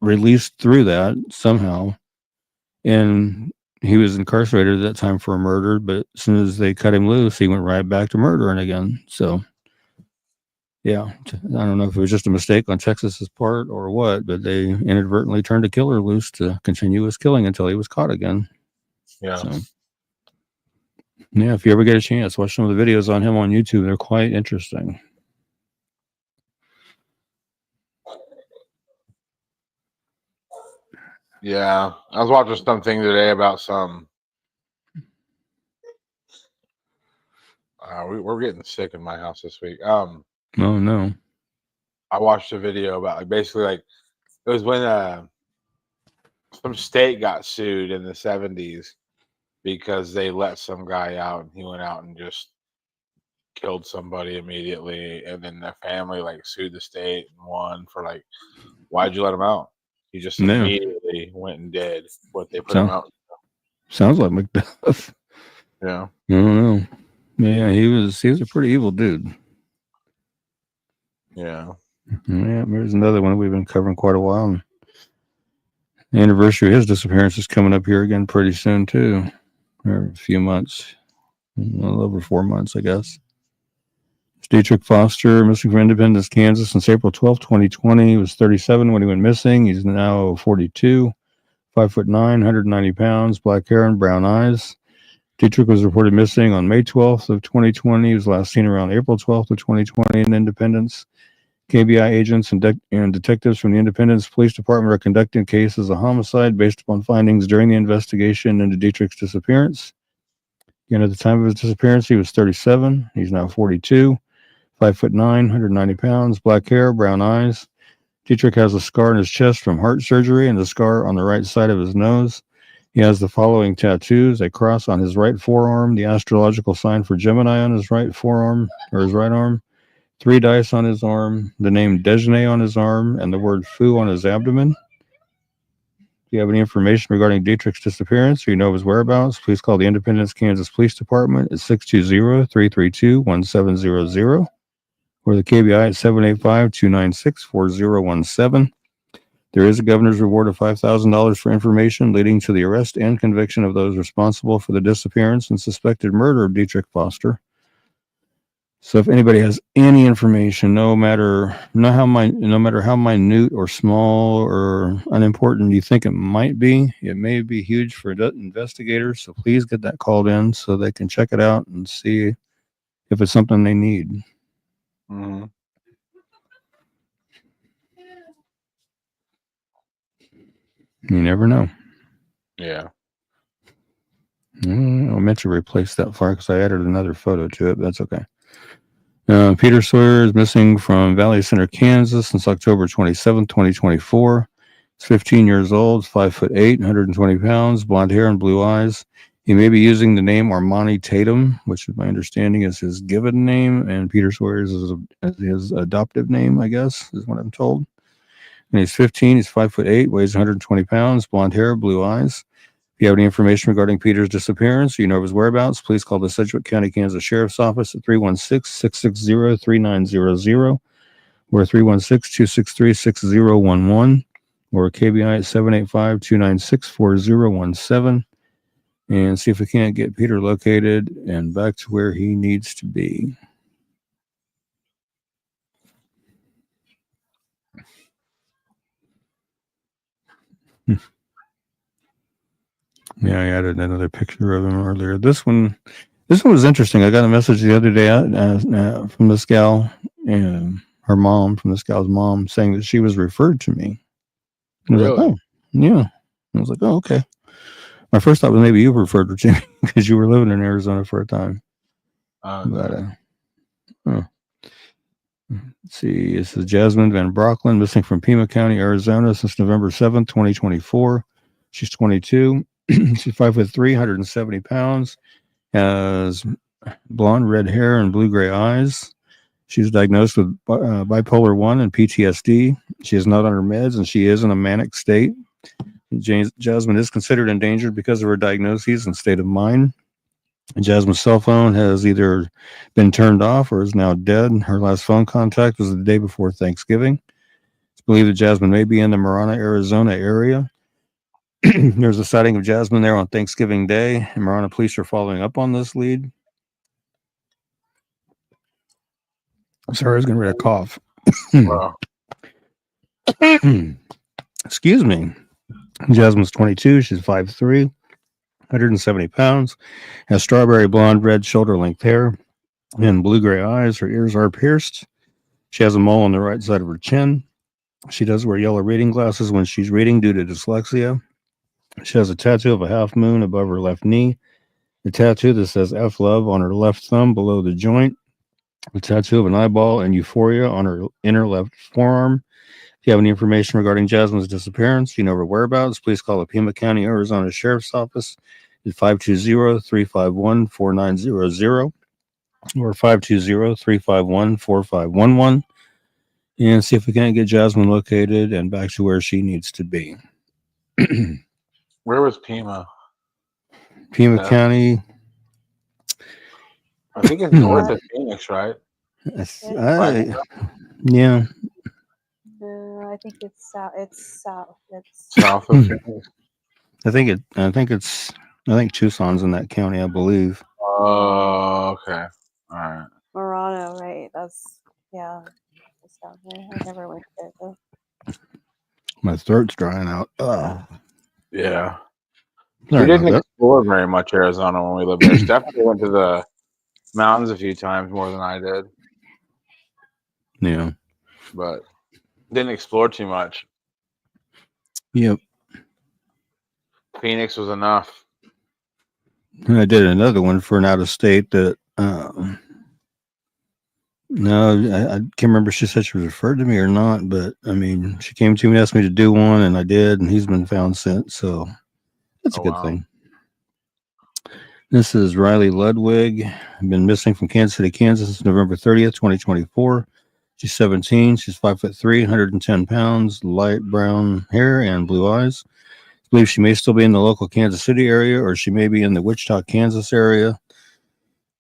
released through that somehow. And he was incarcerated at that time for a murder, but as soon as they cut him loose, he went right back to murdering again. So, yeah, I don't know if it was just a mistake on Texas's part or what, but they inadvertently turned a killer loose to continue his killing until he was caught again. Yeah. So, yeah, if you ever get a chance, watch some of the videos on him on YouTube. They're quite interesting. Yeah, I was watching something today about some. We're getting sick in my house this week. Oh no! I watched a video about basically it was when some state got sued in the 70s because they let some guy out and he went out and just killed somebody immediately, and then the family sued the state and won for why'd you let him out? He just immediately went and did what they put him out. Sounds like McDuff. Yeah. I don't know. Yeah, he was a pretty evil dude. Yeah. Yeah, there's another one we've been covering quite a while. And the anniversary of his disappearance is coming up here again pretty soon too. Or a few months. A little over 4 months, I guess. Dietrich Foster, missing from Independence, Kansas since April 12, 2020. He was 37 when he went missing. He's now 42, 5'9", 190 pounds, black hair and brown eyes. Dietrich was reported missing on May 12th of 2020. He was last seen around April 12th of 2020 in Independence. KBI agents and detectives from the Independence Police Department are conducting a case as a homicide based upon findings during the investigation into Dietrich's disappearance. Again, at the time of his disappearance, he was 37. He's now 42, 5'9", 190 pounds, black hair, brown eyes. Dietrich has a scar on his chest from heart surgery and a scar on the right side of his nose. He has the following tattoos: a cross on his right forearm, the astrological sign for Gemini on his right forearm, or his right arm, 3 dice on his arm, the name Dejeuner on his arm, and the word foo on his abdomen. If you have any information regarding Dietrich's disappearance or you know of his whereabouts, please call the Independence, Kansas Police Department at 620-332-1700 or the KBI at 785-296-4017. There is a governor's reward of $5,000 for information leading to the arrest and conviction of those responsible for the disappearance and suspected murder of Dietrich Foster. So if anybody has any information, no matter how minute or small or unimportant you think it might be, it may be huge for investigators. So please get that called in so they can check it out and see if it's something they need. Mm-hmm. You never know. Yeah. I meant to replace that file because I added another photo to it, but that's okay. Peter Sawyer is missing from Valley Center, Kansas since October 27, 2024. He's 15 years old, 5'8", 120 pounds, blonde hair and blue eyes. He may be using the name Armani Tatum, which is my understanding is his given name, and Peter Sawyer's is his adoptive name, I guess, is what I'm told. And he's 15, he's 5'8", weighs 120 pounds, blonde hair, blue eyes. If you have any information regarding Peter's disappearance or you know of his whereabouts, please call the Sedgwick County, Kansas Sheriff's Office at 316-660-3900 or 316-263-6011 or KBI at 785-296-4017 and see if we can't get Peter located and back to where he needs to be. Yeah, I added another picture of him earlier. This one was interesting. I got a message the other day from this gal and her mom, from this gal's mom, saying that she was referred to me. I was like, oh, yeah. I was like, oh, okay. My first thought was maybe you referred her to me because you were living in Arizona for a time. Let's see. This is Jasmine Van Brocklin, missing from Pima County, Arizona since November 7th, 2024. She's 22. She's 5'3", 170 pounds. Has blonde red hair and blue-gray eyes. She was diagnosed with bipolar 1 and PTSD. She is not on her meds, and she is in a manic state. Jasmine is considered endangered because of her diagnoses and state of mind. Jasmine's cell phone has either been turned off or is now dead. Her last phone contact was the day before Thanksgiving. It's believed that Jasmine may be in the Marana, Arizona area. There's a sighting of Jasmine there on Thanksgiving Day, and Marana police are following up on this lead. Sorry, I was getting rid of cough. Wow. Excuse me. Jasmine's 22. She's 5'3", 170 pounds. Has strawberry blonde, red shoulder-length hair and blue-gray eyes. Her ears are pierced. She has a mole on the right side of her chin. She does wear yellow reading glasses when she's reading due to dyslexia. She has a tattoo of a half moon above her left knee. A tattoo that says F Love on her left thumb below the joint. A tattoo of an eyeball and euphoria on her inner left forearm. If you have any information regarding Jasmine's disappearance, you know her whereabouts, please call the Pima County, Arizona Sheriff's Office at 520-351-4900 or 520-351-4511 and see if we can't get Jasmine located and back to where she needs to be. Where was Pima? Pima County. I think it's north of Phoenix, right? Yeah. I think it's south. It's south. It's south of Phoenix. I think Tucson's in that county, I believe. Oh, okay. All right. Marana, right? That's it's down there. I never went there though. My throat's drying out. Yeah. Sorry We didn't about that. explore very much Arizona when we lived there. Stephanie went to the mountains a few times more than I did, Yeah. but didn't explore too much. Yep. Phoenix was enough. And I did another one for an out of state that. No, I can't remember if she said she was referred to me or not, but I mean, she came to me and asked me to do one, and I did, and he's been found since, so that's a good thing. This is Riley Ludwig, been missing from Kansas City, Kansas since November 30th, 2024. She's 17. She's 5'3", 110 pounds, light brown hair and blue eyes. I believe she may still be in the local Kansas City area, or she may be in the Wichita, Kansas area.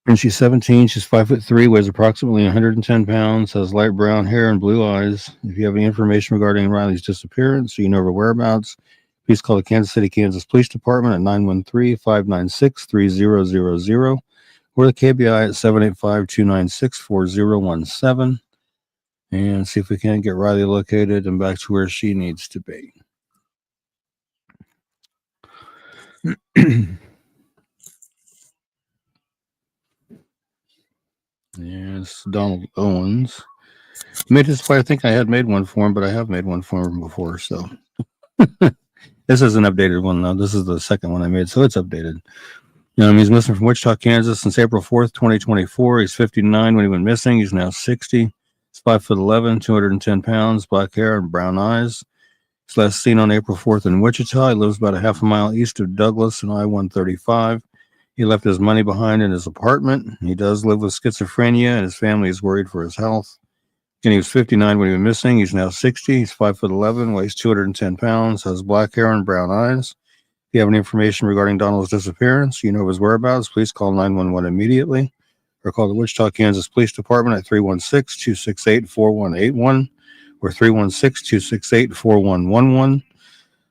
And she's 17. She's 5'3", weighs approximately 110 pounds, has light brown hair and blue eyes. If you have any information regarding Riley's disappearance or you know her whereabouts, please call the Kansas City, Kansas Police Department at 913-596-3000 or the KBI at 785-296-4017 and see if we can get Riley located and back to where she needs to be. Yes, Donald Owens. I think I had made one for him, but I have made one for him before, so this is an updated one though. This is the second one I made, so it's updated. He's missing from Wichita, Kansas since April 4th, 2024. He's 59 when he went missing. He's now 60. He's 5'11", 210 pounds, black hair and brown eyes. He's last seen on April 4th in Wichita. He lives about a half a mile east of Douglas and I-135. He left his money behind in his apartment. He does live with schizophrenia, and his family is worried for his health. And he was 59 when he went missing. He's now 60. He's 5'11", weighs 210 pounds, has black hair and brown eyes. If you have any information regarding Donald's disappearance, you know his whereabouts, please call 911 immediately or call the Wichita, Kansas Police Department at 316-268-4181 or 316-268-4111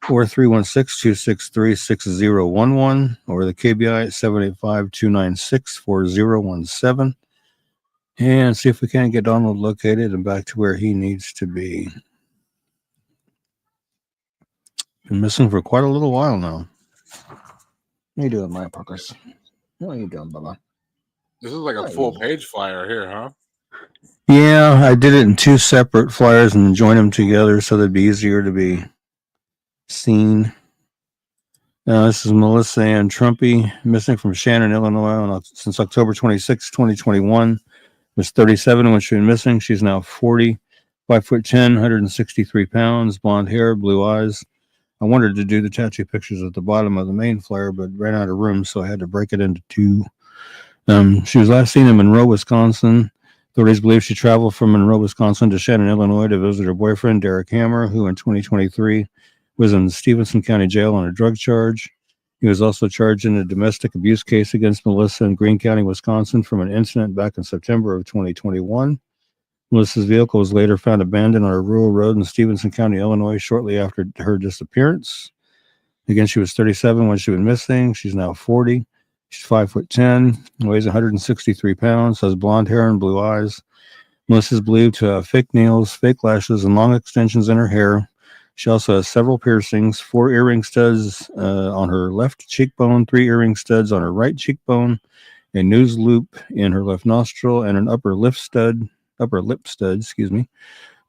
or 316-263-6011 or the KBI at 785-296-4017 and see if we can get Donald located and back to where he needs to be. Been missing for quite a little while now. How you doing, my Parkers? How are you doing, Bubba? This is like a full-page flyer here, huh? Yeah, I did it in two separate flyers and joined them together so they'd be easier to be seen. This is Melissa Ann Trumpy, missing from Shannon, Illinois since October 26, 2021. Was 37 when she went missing. She's now 40, 5'10", 163 pounds, blonde hair, blue eyes. I wanted to do the tattoo pictures at the bottom of the main flyer, but ran out of room, so I had to break it into two. She was last seen in Monroe, Wisconsin. Authorities believe she traveled from Monroe, Wisconsin to Shannon, Illinois to visit her boyfriend, Derek Hammer, who in 2023 was in Stevenson County Jail on a drug charge. He was also charged in a domestic abuse case against Melissa in Greene County, Wisconsin from an incident back in September of 2021. Melissa's vehicle was later found abandoned on a rural road in Stevenson County, Illinois, shortly after her disappearance. Again, she was 37 when she went missing. She's now 40. She's 5'10", weighs 163 pounds, has blonde hair and blue eyes. Melissa is believed to have fake nails, fake lashes, and long extensions in her hair. She also has several piercings, 4 earring studs on her left cheekbone, 3 earring studs on her right cheekbone, a nose loop in her left nostril, and an upper lip stud.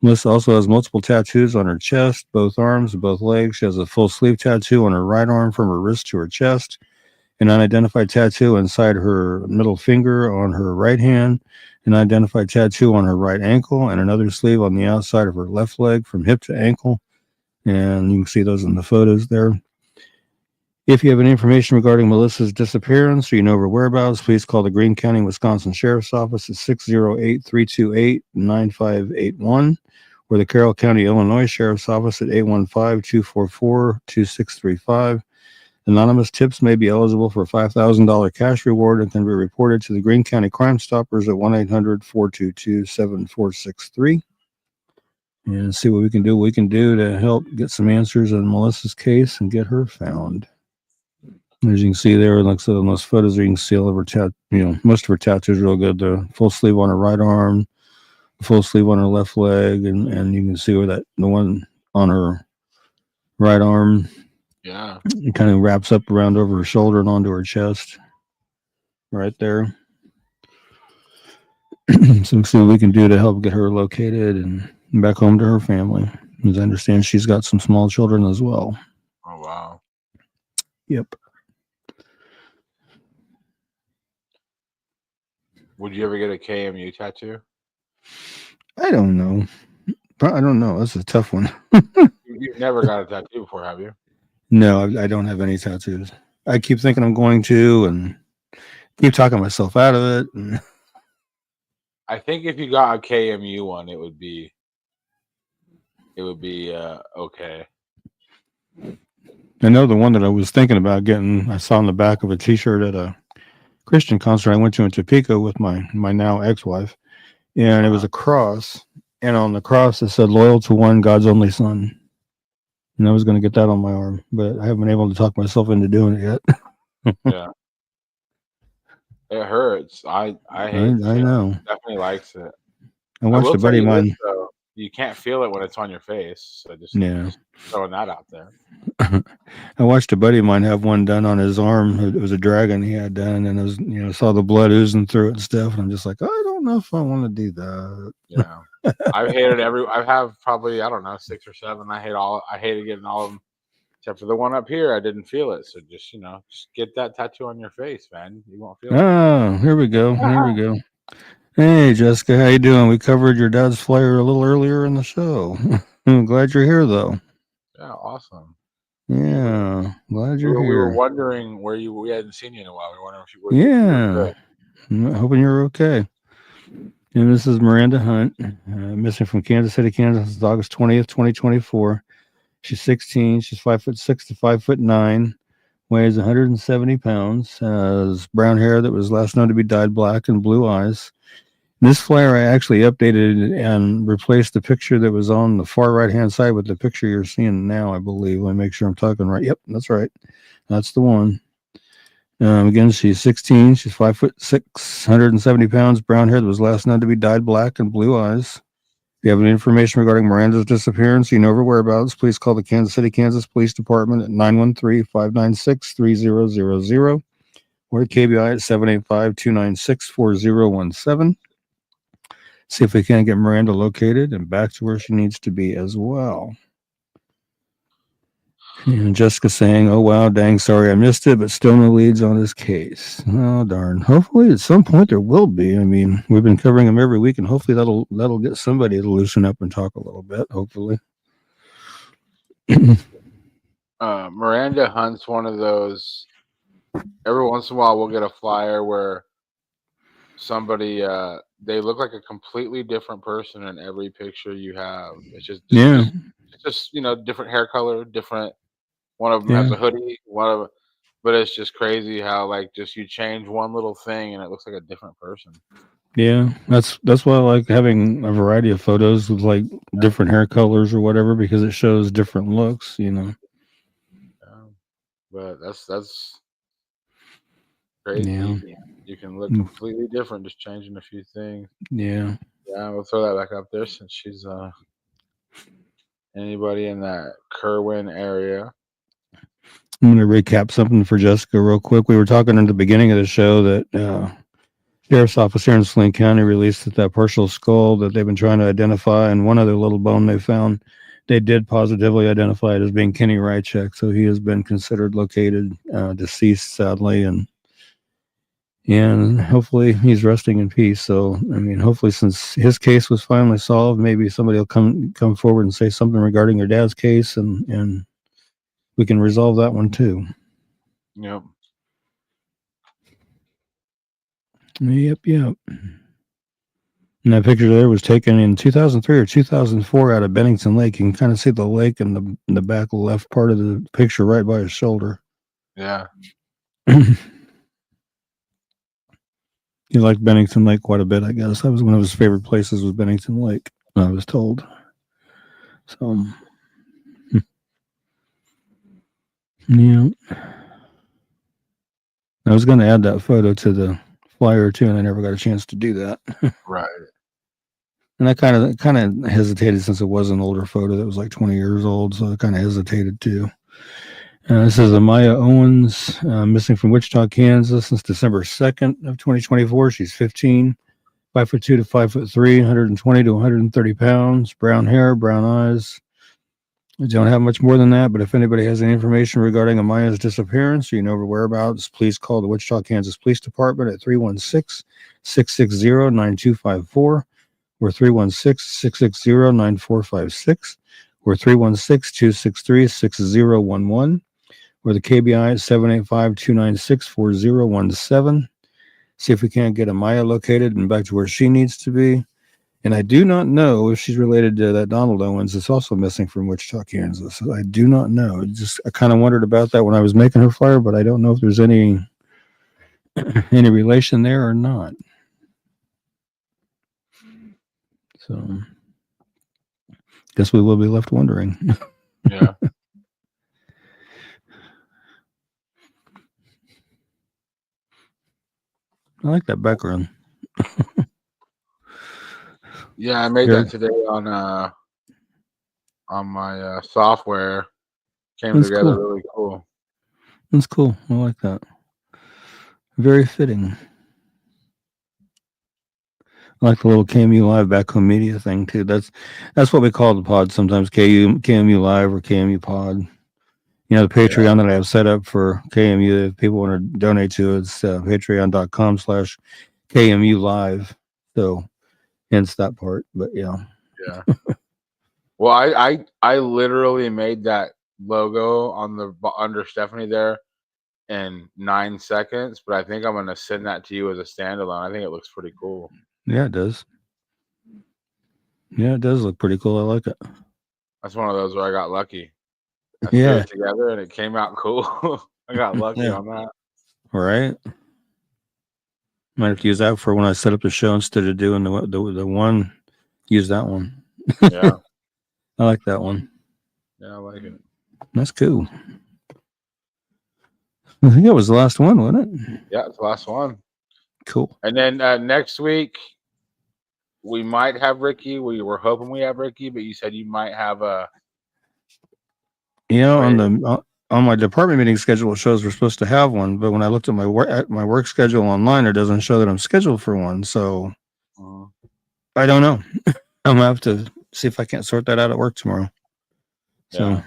Melissa also has multiple tattoos on her chest, both arms, and both legs. She has a full sleeve tattoo on her right arm from her wrist to her chest, an unidentified tattoo inside her middle finger on her right hand, an unidentified tattoo on her right ankle, and another sleeve on the outside of her left leg from hip to ankle. And you can see those in the photos there. If you have any information regarding Melissa's disappearance or you know her whereabouts, please call the Greene County, Wisconsin Sheriff's Office at 608-328-9581 or the Carroll County, Illinois Sheriff's Office at 815-244-2635. Anonymous tips may be eligible for a $5,000 cash reward and can be reported to the Greene County Crime Stoppers at 1-800-422-7463. And see what we can do to help get some answers in Melissa's case and get her found. As you can see there, like so in those photos, you can see all of her most of her tattoos are real good. The full sleeve on her right arm, the full sleeve on her left leg, and you can see where the one on her right arm Yeah. It kind of wraps up around over her shoulder and onto her chest. Right there. So see what we can do to help get her located and back home to her family. As I understand, she's got some small children as well. Oh, wow. Yep. Would you ever get a KMU tattoo? I don't know. I don't know. That's a tough one. You've never got a tattoo before, have you? No, I don't have any tattoos. I keep thinking I'm going to, and keep talking myself out of it. And I think if you got a KMU one, it would be okay. I know the one that I was thinking about getting, I saw on the back of a T-shirt at a Christian concert I went to in Topeka with my now ex-wife, and it was a cross, and on the cross it said "Loyal to one, God's only Son." And I was going to get that on my arm, but I haven't been able to talk myself into doing it yet. Yeah, it hurts. I hate. I know. Definitely likes it. I watched a buddy of mine. Though, you can't feel it when it's on your face, so just throwing that out there. I watched a buddy of mine have one done on his arm. It was a dragon he had done, and it was, saw the blood oozing through it and stuff. And I'm just like, I don't know if I want to do that. Yeah, I've hated I have probably 6 or 7. I hated getting all of them, except for the one up here. I didn't feel it, so just get that tattoo on your face, man. You won't feel it. Oh, here we go. Here we go. Hey, Jessica, how you doing? We covered your dad's flyer a little earlier in the show. I'm glad you're here, though. Yeah, awesome. Yeah, glad you're here. We were wondering where we hadn't seen you in a while. We were wondering if you were. Yeah, I'm hoping you're okay. And this is Miranda Hunt, missing from Kansas City, Kansas. It's August 20th, 2024. She's 16. She's 5'6" to 5'9", weighs 170 pounds. Has brown hair that was last known to be dyed black and blue eyes. This flyer I actually updated and replaced the picture that was on the far right-hand side with the picture you're seeing now, I believe. Let me make sure I'm talking right. Yep, that's right. That's the one. Again, she's 16. She's 5'6", 170 pounds, brown hair that was last known to be dyed black and blue eyes. If you have any information regarding Miranda's disappearance, you know her whereabouts, please call the Kansas City, Kansas Police Department at 913-596-3000 or at KBI at 785-296-4017. See if we can get Miranda located and back to where she needs to be as well. And Jessica saying, "Oh wow, dang, sorry I missed it, but still no leads on this case." Oh darn. Hopefully at some point there will be. I mean, we've been covering them every week, and hopefully that'll get somebody to loosen up and talk a little bit. Hopefully. Miranda Hunt's one of those. Every once in a while, we'll get a flyer where somebody they look like a completely different person in every picture you have. It's just different hair color, different. One of them has a hoodie. But it's just crazy how just you change one little thing and it looks like a different person. Yeah, that's why I like having a variety of photos with different hair colors or whatever, because it shows different looks. Yeah, but that's crazy. Yeah. You can look completely different just changing a few things. Yeah. Yeah, we'll throw that back up there since she's anybody in that Kerwin area. I'm going to recap something for Jessica real quick. We were talking at the beginning of the show that Sheriff's Office here in Saline County released that partial skull that they've been trying to identify, and one other little bone they found, they did positively identify it as being Kenny Rychek. So he has been considered located, deceased, sadly, and hopefully he's resting in peace. So, I mean, hopefully since his case was finally solved, maybe somebody will come forward and say something regarding your dad's case, and we can resolve that one too. Yep. And that picture there was taken in 2003 or 2004 out of Bennington Lake. You can kind of see the lake in the back left part of the picture right by his shoulder. Yeah. He liked Bennington Lake quite a bit, I guess. That was one of his favorite places, was Bennington Lake, I was told. So, yeah. I was going to add that photo to the flyer too, and I never got a chance to do that. Right. And I kind of hesitated, since it was an older photo that was like 20 years old, so I kind of hesitated too. This is Amaya Owens, missing from Wichita, Kansas since December 2nd of 2024. She's 15, 5'2" to 5'3", 120 to 130 pounds, brown hair, brown eyes. I don't have much more than that, but if anybody has any information regarding Amaya's disappearance or you know her whereabouts, please call the Wichita, Kansas Police Department at 316-660-9254 or 316-660-9456 or 316-263-6011 or the KBI at 785-296-4017. See if we can't get Amaya located and back to where she needs to be. And I do not know if she's related to that Donald Owens that's also missing from Wichita, Kansas. I do not know. I kind of wondered about that when I was making her flyer, but I don't know if there's any relation there or not. So, guess we will be left wondering. Yeah. I like that background. Yeah, I made that today on my software. Came That's together cool. really cool. That's cool. I like that. Very fitting. I like the little KMU Live back home media thing too. That's what we call the pod sometimes. KMU Live or KMU Pod. You know, the Patreon that I have set up for KMU, if people want to donate to, it's patreon.com/KMU Live. So, hence that part. But yeah. Yeah. Well, I literally made that logo on the under Stephanie there in 9 seconds, but I think I'm going to send that to you as a standalone. I think it looks pretty cool. Yeah, it does. Yeah, it does look pretty cool. I like it. That's one of those where I got lucky. I threw it together and it came out cool. I got lucky on that. Right. Might have to use that for when I set up the show instead of doing the one. Use that one. Yeah. I like that one. Yeah, I like it. That's cool. I think that was the last one, wasn't it? Yeah, it's the last one. Cool. And then next week, we might have Ricky. We were hoping we have Ricky, but you said you might have a. You know, on my department meeting schedule, it shows we're supposed to have one, but when I looked at my work schedule online, it doesn't show that I'm scheduled for one. So I don't know. I'm gonna have to see if I can't sort that out at work tomorrow. So,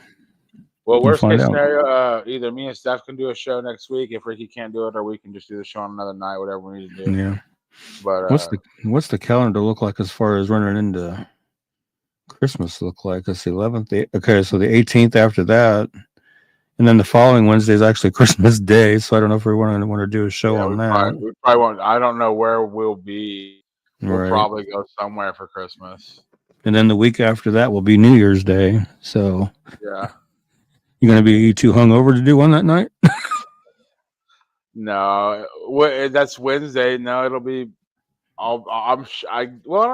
well, worst case scenario, either me and Steph can do a show next week if Ricky can't do it, or we can just do the show on another night, whatever we need to do. Yeah. But what's the calendar look like as far as running into Christmas look like? It's the 11th. Okay, so the 18th after that, and then the following Wednesday is actually Christmas Day. So I don't know if we want to do a show on that. We probably won't. I don't know where we'll be. We'll probably go somewhere for Christmas. And then the week after that will be New Year's Day. So yeah, you're gonna be too hungover to do one that night? No, that's Wednesday. No, it'll be. I don't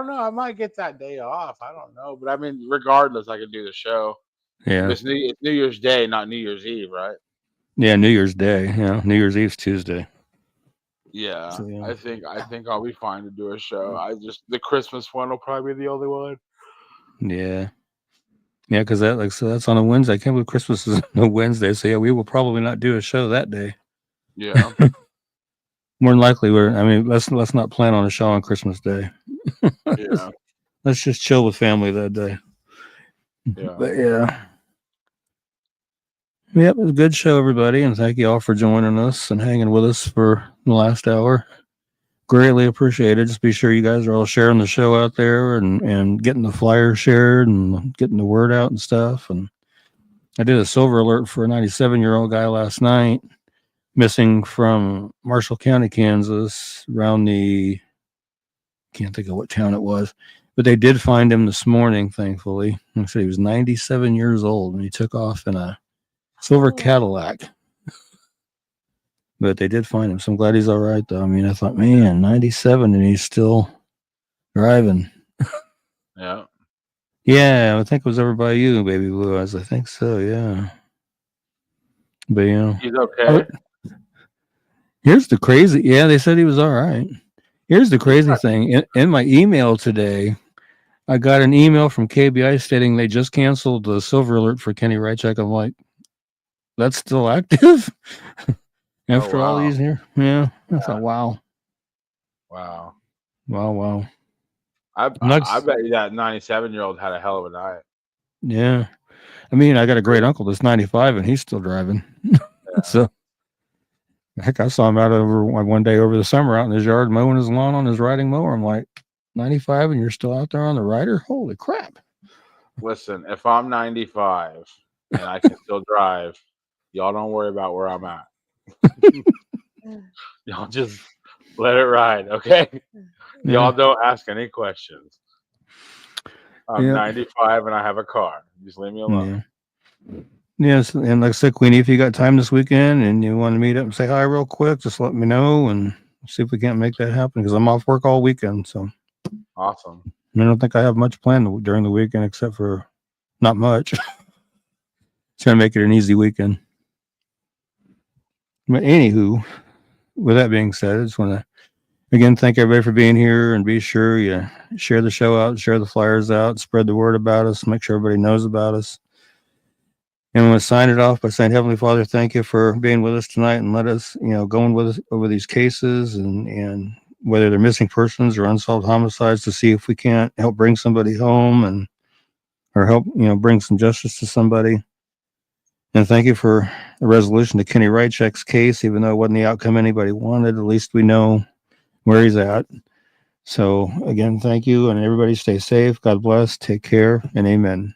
know. I might get that day off. I don't know, but I mean, regardless, I can do the show. Yeah, it's New Year's Day, not New Year's Eve, right? Yeah, New Year's Day. Yeah, New Year's Eve's Tuesday. Yeah, so, yeah. I think I'll be fine to do a show. The Christmas one will probably be the only one. Yeah, because that's on a Wednesday. I can't believe Christmas is on a Wednesday. So yeah, we will probably not do a show that day. Yeah. More than likely, let's not plan on a show on Christmas Day. Yeah. Let's just chill with family that day. Yeah. But yeah. Yep, it was a good show, everybody, and thank you all for joining us and hanging with us for the last hour. Greatly appreciated. Just be sure you guys are all sharing the show out there and getting the flyer shared and getting the word out and stuff. And I did a silver alert for a 97-year-old guy last night, missing from Marshall County, Kansas, around can't think of what town it was, but they did find him this morning, thankfully. Like I said, he was 97 years old and he took off in a silver Cadillac. But they did find him, so I'm glad he's all right, though. I mean, I thought, man, 97 and he's still driving. Yeah. Yeah, I think it was over by you, Baby Blue Eyes. I think so, yeah. But, you know. He's okay. Here's the crazy. Yeah, they said he was all right. Here's the crazy thing. In my email today, I got an email from KBI stating they just canceled the silver alert for Kenny Rychek. I'm like, that's still active after all wow. these here. Yeah. I thought, wow. Wow. Wow. I Next, bet you that 97-year-old had a hell of a night. yeah. I mean, I got a great uncle that's 95 and he's still driving. So, heck, I saw him out over one day over the summer out in his yard mowing his lawn on his riding mower. I'm like, 95 and you're still out there on the rider? Holy crap. Listen, if I'm 95 and I can still drive, y'all don't worry about where I'm at. Y'all just let it ride, okay? Yeah. Y'all don't ask any questions. I'm Yeah. 95 and I have a car. Just leave me alone. Yeah. Yes, and like I said, Queenie, if you got time this weekend and you want to meet up and say hi real quick, just let me know and see if we can't make that happen because I'm off work all weekend. So Awesome. I don't think I have much planned during the weekend except for not much. It's gonna make it an easy weekend. But anywho, with that being said, I just want to again thank everybody for being here and be sure you share the show out, share the flyers out, spread the word about us, make sure everybody knows about us. And I'm going to sign it off by saying, Heavenly Father, thank you for being with us tonight and let us, going with us over these cases and whether they're missing persons or unsolved homicides to see if we can't help bring somebody home and or help, bring some justice to somebody. And thank you for the resolution to Kenny Rychek's case, even though it wasn't the outcome anybody wanted. At least we know where he's at. So again, thank you and everybody stay safe. God bless. Take care and amen.